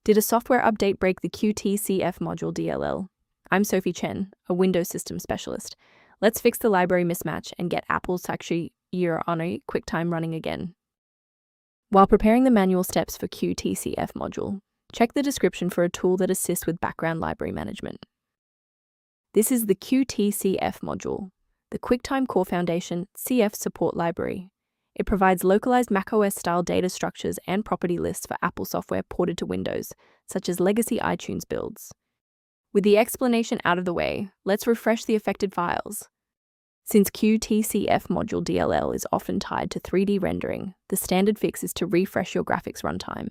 Did a software update break the Qtcf module DLL? I'm Sophie Chen, a Windows system specialist. Let's fix the library mismatch and get Apple's taxi year on a QuickTime running again. While preparing the manual steps for Qtcf module, check the description for a tool that assists with background library management. This is the Qtcf module, the QuickTime Core Foundation CF support library. It provides localized macOS-style data structures and property lists for Apple software ported to Windows, such as legacy iTunes builds. With the explanation out of the way, let's refresh the affected files. Since Qtcf module DLL is often tied to 3D rendering, the standard fix is to refresh your graphics runtime.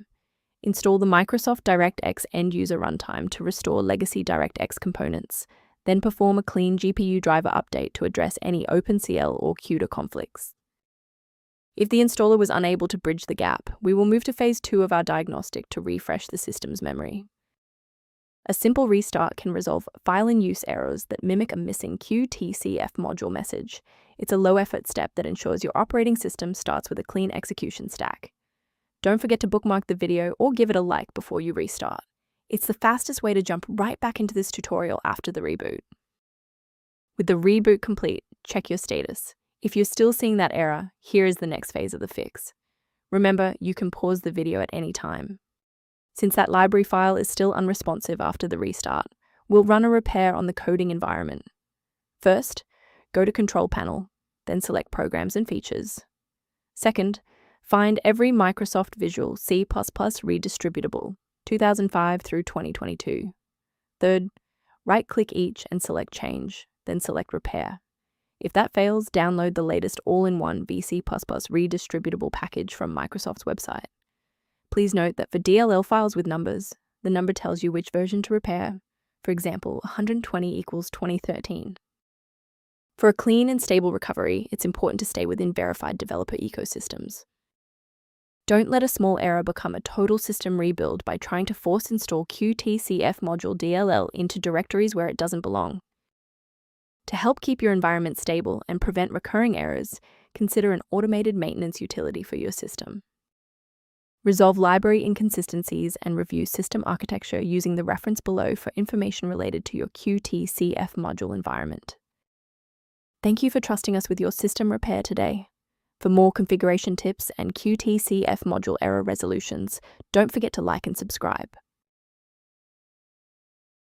Install the Microsoft DirectX end-user runtime to restore legacy DirectX components, then perform a clean GPU driver update to address any OpenCL or CUDA conflicts. If the installer was unable to bridge the gap, we will move to phase 2 of our diagnostic to refresh the system's memory. A simple restart can resolve file-in-use errors that mimic a missing Qtcf module message. It's a low-effort step that ensures your operating system starts with a clean execution stack. Don't forget to bookmark the video or give it a like before you restart. It's the fastest way to jump right back into this tutorial after the reboot. With the reboot complete, check your status. If you're still seeing that error, here is the next phase of the fix. Remember, you can pause the video at any time. Since that library file is still unresponsive after the restart, we'll run a repair on the coding environment. First, go to Control Panel, then select Programs and Features. Second, find every Microsoft Visual C++ redistributable, 2005 through 2022. Third, right-click each and select Change, then select Repair. If that fails, download the latest all-in-one VC++ redistributable package from Microsoft's website. Please note that for DLL files with numbers, the number tells you which version to repair. For example, 120 equals 2013. For a clean and stable recovery, it's important to stay within verified developer ecosystems. Don't let a small error become a total system rebuild by trying to force install Qtcf module DLL into directories where it doesn't belong. To help keep your environment stable and prevent recurring errors, consider an automated maintenance utility for your system. Resolve library inconsistencies and review system architecture using the reference below for information related to your Qtcf module environment. Thank you for trusting us with your system repair today. For more configuration tips and Qtcf module error resolutions, don't forget to like and subscribe.